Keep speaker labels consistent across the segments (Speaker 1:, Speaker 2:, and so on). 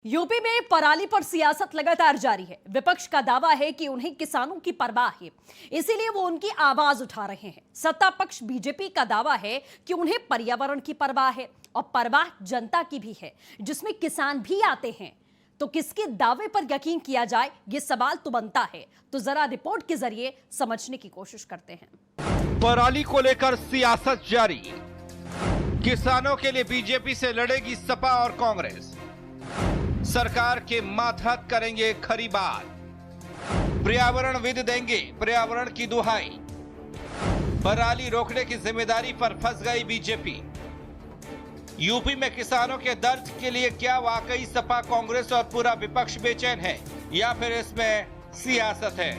Speaker 1: UP में पराली पर सियासत लगातार जारी है। विपक्ष का दावा है कि उन्हें किसानों की परवाह है, इसीलिए वो उनकी आवाज उठा रहे हैं। सत्ता पक्ष बीजेपी का दावा है कि उन्हें पर्यावरण की परवाह है और परवाह जनता की भी है, जिसमें किसान भी आते हैं। तो किसके दावे पर यकीन किया जाए, ये सवाल तो बनता है। तो जरा रिपोर्ट के जरिए समझने की कोशिश करते हैं।
Speaker 2: पराली को लेकर सियासत जारी। किसानों के लिए बीजेपी से लड़ेगी सपा और कांग्रेस। सरकार के मातहत करेंगे खरी बात। पर्यावरणविद देंगे पर्यावरण की दुहाई। पराली रोकने की जिम्मेदारी पर फंस गई बीजेपी। यूपी में किसानों के दर्द के लिए क्या वाकई सपा, कांग्रेस और पूरा विपक्ष बेचैन है, या फिर इसमें सियासत है?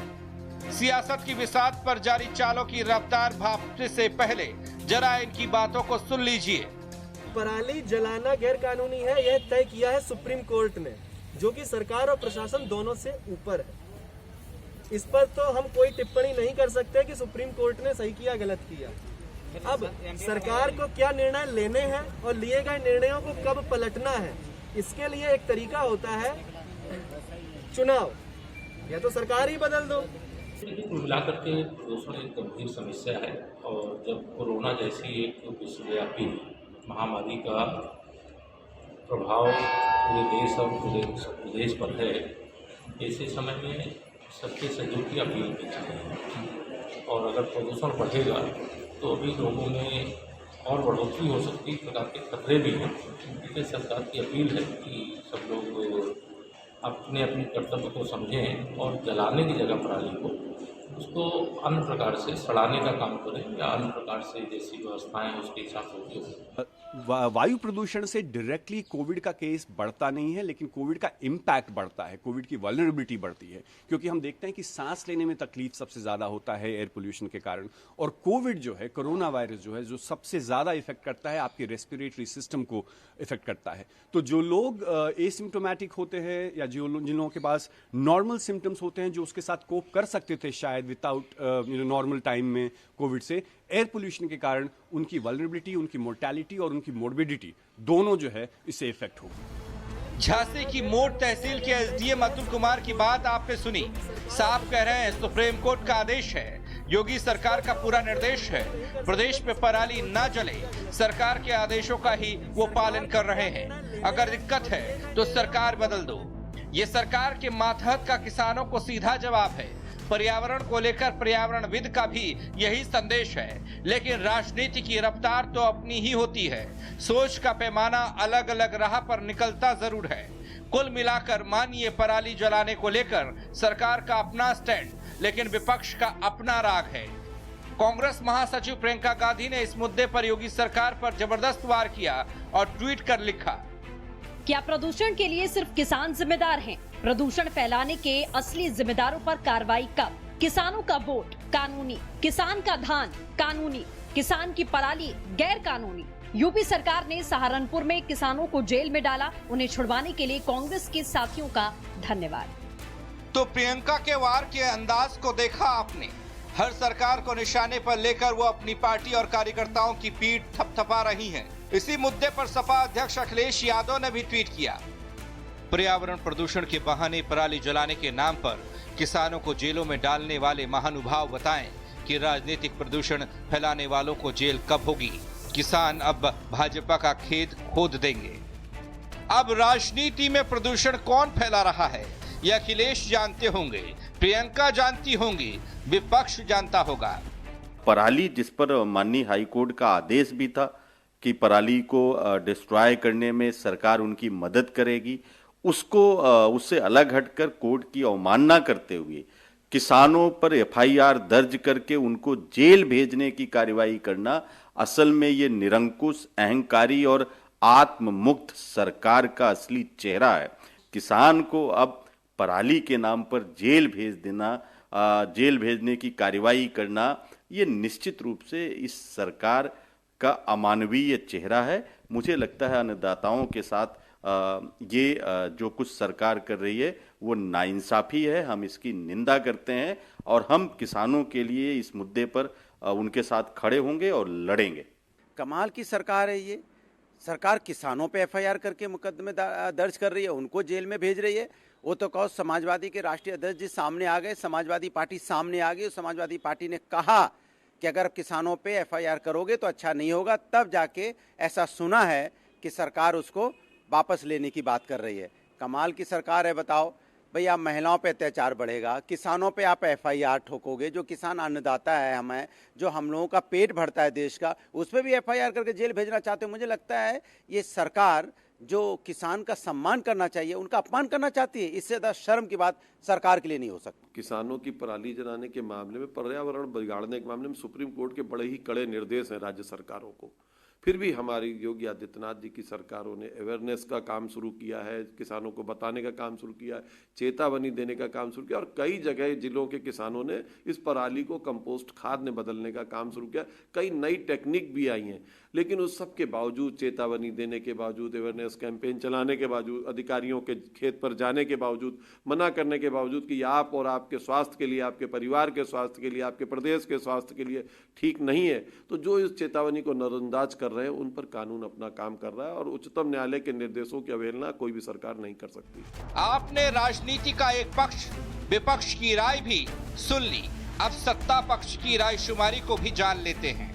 Speaker 2: सियासत की विसात पर जारी चालों की रफ्तार भापने से पहले जरा इनकी बातों को सुन लीजिए।
Speaker 3: पराली जलाना गैर कानूनी है, यह तय किया है सुप्रीम कोर्ट ने, जो कि सरकार और प्रशासन दोनों से ऊपर है। इस पर तो हम कोई टिप्पणी नहीं कर सकते कि सुप्रीम कोर्ट ने सही किया गलत किया। अब सरकार को क्या निर्णय लेने हैं और लिए गए निर्णयों को कब पलटना है, इसके लिए एक तरीका होता है चुनाव, या तो सरकार ही बदल दो।
Speaker 4: मिलाकर के प्रदूषण एक गंभीर समस्या है, और जब कोरोना जैसी एक विश्वव्यापी महामारी का प्रभाव पूरे देश और पूरे प्रदेश पर है, ऐसे समय में सबके सहयोग की अपील की जाए। और अगर प्रदूषण बढ़ेगा तो अभी लोगों में और बढ़ोतरी हो सकती है, प्रकार के खतरे भी हैं। इसलिए सरकार की अपील है कि सब लोग अपने अपने कर्तव्य को समझें और जलाने की जगह पराली को उसको अन्य प्रकार से सड़ाने का काम करें, या अन्य प्रकार से जैसी व्यवस्थाएं उसके हिसाब से उपयोग।
Speaker 5: वायु प्रदूषण से डायरेक्टली कोविड का केस बढ़ता नहीं है, लेकिन कोविड का इम्पैक्ट बढ़ता है, कोविड की वल्नरेबिलिटी बढ़ती है, क्योंकि हम देखते हैं कि सांस लेने में तकलीफ सबसे ज़्यादा होता है एयर पोल्यूशन के कारण। और कोविड जो है, कोरोना वायरस जो है, जो सबसे ज़्यादा इफेक्ट करता है आपके रेस्पिरेटरी सिस्टम को इफेक्ट करता है। तो जो लोग एसिम्प्टोमेटिक होते हैं, या जिन लोगों के पास नॉर्मल सिम्टम्स होते हैं, जो उसके साथ कोप कर सकते थे शायद विदाउट नॉर्मल टाइम में कोविड से, एयर पोल्यूशन के कारण उनकी वल्नरेबिलिटी, उनकी मोर्टेलिटी और उनकी मोर्बिडिटी दोनों जो है इससे इफेक्ट होगी।
Speaker 2: झांसी की मोट तहसील के एसडीएम अतुल कुमार की बात आपने सुनी। साफ कह रहे हैं सुप्रीम कोर्ट का आदेश है, योगी सरकार का पूरा निर्देश है, प्रदेश में पराली न जले। सरकार के आदेशों का ही वो पालन कर रहे हैं। अगर दिक्कत है तो सरकार बदल दो। ये सरकार के मातहत का किसानों को सीधा जवाब है। पर्यावरण को लेकर पर्यावरणविद का भी यही संदेश है, लेकिन राजनीति की रफ्तार तो अपनी ही होती है। सोच का पैमाना अलग अलग राह पर निकलता जरूर है। कुल मिलाकर मानिए पराली जलाने को लेकर सरकार का अपना स्टैंड, लेकिन विपक्ष का अपना राग है। कांग्रेस महासचिव प्रियंका गांधी ने इस मुद्दे पर योगी सरकार पर जबरदस्त वार किया और ट्वीट कर लिखा,
Speaker 1: क्या प्रदूषण के लिए सिर्फ किसान जिम्मेदार हैं? प्रदूषण फैलाने के असली जिम्मेदारों पर कार्रवाई कब? किसानों का वोट कानूनी, किसान का धान कानूनी, किसान की पराली गैर कानूनी। यूपी सरकार ने सहारनपुर में किसानों को जेल में डाला। उन्हें छुड़वाने के लिए कांग्रेस के साथियों का धन्यवाद।
Speaker 2: तो प्रियंका के वार के अंदाज को देखा आपने। हर सरकार को निशाने पर लेकर वो अपनी पार्टी और कार्यकर्ताओं की पीठ थपथपा रही हैं। इसी मुद्दे पर सपा अध्यक्ष अखिलेश यादव ने भी ट्वीट किया, पर्यावरण प्रदूषण के बहाने पराली जलाने के नाम पर किसानों को जेलों में डालने वाले महानुभाव बताएं कि राजनीतिक प्रदूषण फैलाने वालों को जेल कब होगी। किसान अब भाजपा का खेत खोद देंगे। अब राजनीति में प्रदूषण कौन फैला रहा है, यह अखिलेश जानते होंगे, प्रियंका जानती होंगी, विपक्ष जानता होगा।
Speaker 6: पराली, जिस पर माननीय हाईकोर्ट का आदेश भी था कि पराली को डिस्ट्रॉय करने में सरकार उनकी मदद करेगी, उसको उससे अलग हटकर कोर्ट की अवमानना करते हुए किसानों पर एफआईआर दर्ज करके उनको जेल भेजने की कार्रवाई करना असल में ये निरंकुश, अहंकारी और आत्ममुक्त सरकार का असली चेहरा है। किसान को अब पराली के नाम पर जेल भेज देना, जेल भेजने की कार्रवाई करना, ये निश्चित रूप से इस सरकार का अमानवीय चेहरा है। मुझे लगता है अन्नदाताओं के साथ ये जो कुछ सरकार कर रही है वो नाइंसाफी है। हम इसकी निंदा करते हैं और हम किसानों के लिए इस मुद्दे पर उनके साथ खड़े होंगे और लड़ेंगे।
Speaker 7: कमाल की सरकार है ये। सरकार किसानों पे एफआईआर करके मुकदमे दर्ज कर रही है, उनको जेल में भेज रही है। वो तो कहो समाजवादी के राष्ट्रीय अध्यक्ष जी सामने आ गए, समाजवादी पार्टी सामने आ गई। समाजवादी पार्टी ने कहा कि अगर किसानों पे एफआईआर करोगे तो अच्छा नहीं होगा, तब जाके ऐसा सुना है कि सरकार उसको वापस लेने की बात कर रही है। कमाल की सरकार है, बताओ भाई। आप महिलाओं पे अत्याचार बढ़ेगा, किसानों पे आप एफआईआर ठोकोगे। जो किसान अन्नदाता है, हमें जो हम लोगों का पेट भरता है देश का, उस पर भी एफआईआर करके जेल भेजना चाहते हो। मुझे लगता है ये सरकार जो किसान का सम्मान करना चाहिए, उनका अपमान करना चाहती है। इससे ज़्यादा शर्म की बात सरकार के लिए नहीं हो सकती।
Speaker 8: किसानों की पराली जलाने के मामले में, पर्यावरण बिगाड़ने के मामले में सुप्रीम कोर्ट के बड़े ही कड़े निर्देश हैं राज्य सरकारों को। फिर भी हमारी योगी आदित्यनाथ जी की सरकारों ने अवेयरनेस का काम शुरू किया है, किसानों को बताने का काम शुरू किया है, चेतावनी देने का काम शुरू किया, और कई जगह जिलों के किसानों ने इस पराली को कंपोस्ट खाद में बदलने का काम शुरू किया। कई नई टेक्निक भी आई हैं, लेकिन उस सब के बावजूद, चेतावनी देने के बावजूद, अवेयरनेस कैंपेन चलाने के बावजूद, अधिकारियों के खेत पर जाने के बावजूद, मना करने के बावजूद कि आप और आपके स्वास्थ्य के लिए, आपके परिवार के स्वास्थ्य के लिए, आपके प्रदेश के स्वास्थ्य के लिए ठीक नहीं है, तो जो इस चेतावनी को नजरअंदाज कर रहे हैं उन पर कानून अपना काम कर रहा है, और उच्चतम न्यायालय के निर्देशों की अवहेलना कोई भी सरकार नहीं कर सकती।
Speaker 2: आपने राजनीति का एक पक्ष, विपक्ष की राय भी सुन ली। अब सत्ता पक्ष की राय शुमारी को भी जान लेते हैं।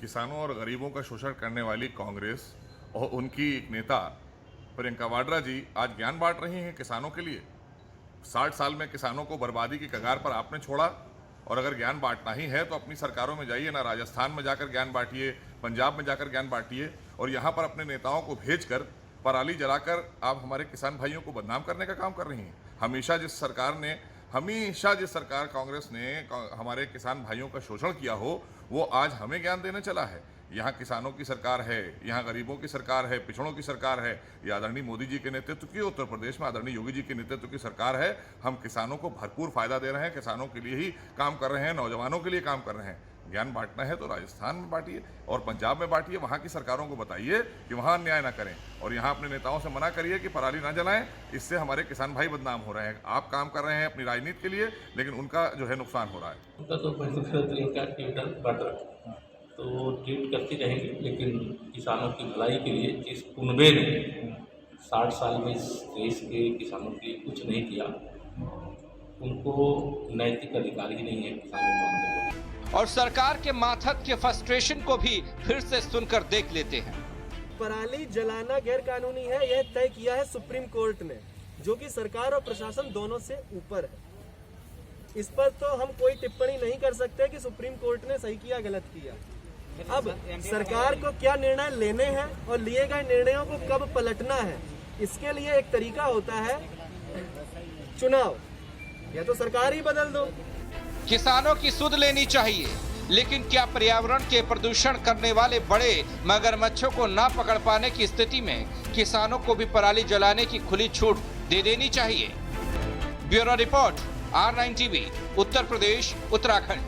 Speaker 9: किसानों और गरीबों का शोषण करने वाली कांग्रेस और उनकी एक नेता प्रियंका वाड्रा जी आज ज्ञान बांट रही हैं किसानों के लिए। 60 साल में किसानों को बर्बादी की कगार पर आपने छोड़ा, और अगर ज्ञान बांटना ही है तो अपनी सरकारों में जाइए ना, राजस्थान में जाकर ज्ञान बांटिए, पंजाब में जाकर ज्ञान बांटिए, और यहाँ पर अपने नेताओं को भेजकर पराली जलाकर आप हमारे किसान भाइयों को बदनाम करने का काम कर रही हैं। हमेशा जिस सरकार कांग्रेस ने हमारे किसान भाइयों का शोषण किया हो, वो आज हमें ज्ञान देने चला है। यहाँ किसानों की सरकार है, यहाँ गरीबों की सरकार है, पिछड़ों की सरकार है। ये आदरणीय मोदी जी के नेतृत्व की, उत्तर प्रदेश में आदरणीय योगी जी के नेतृत्व की सरकार है। हम किसानों को भरपूर फायदा दे रहे हैं, किसानों के लिए ही काम कर रहे हैं, नौजवानों के लिए काम कर रहे हैं। ज्ञान बांटना है तो राजस्थान में बांटिए और पंजाब में बांटिए। वहाँ की सरकारों को बताइए कि वहाँ अन्याय ना करें, और यहाँ अपने नेताओं से मना करिए कि पराली ना जलाएं, इससे हमारे किसान भाई बदनाम हो रहे हैं। आप काम कर रहे हैं अपनी राजनीति के लिए, लेकिन उनका जो है नुकसान हो रहा है।
Speaker 4: उनका तो ट्वीट तो ट्वीट करती रहेंगी, लेकिन किसानों की भलाई के लिए जिस कुनबे ने 60 साल में इस देश के किसानों के लिए कुछ नहीं किया, उनको नैतिक अधिकार ही नहीं है किसानों को।
Speaker 2: और सरकार के माथत के फ्रस्ट्रेशन को भी फिर से सुनकर देख लेते हैं।
Speaker 3: पराली जलाना गैर कानूनी है, यह तय किया है सुप्रीम कोर्ट ने, जो कि सरकार और प्रशासन दोनों से ऊपर है। इस पर तो हम कोई टिप्पणी नहीं कर सकते कि सुप्रीम कोर्ट ने सही किया गलत किया। अब सरकार को क्या निर्णय लेने हैं और लिए गए निर्णयों को कब पलटना है, इसके लिए एक तरीका होता है चुनाव, या तो सरकार ही बदल दो।
Speaker 2: किसानों की सुध लेनी चाहिए, लेकिन क्या पर्यावरण के प्रदूषण करने वाले बड़े मगरमच्छों को ना पकड़ पाने की स्थिति में किसानों को भी पराली जलाने की खुली छूट दे देनी चाहिए? Bureau report, R9 TV, Uttar Pradesh, Uttarakhand.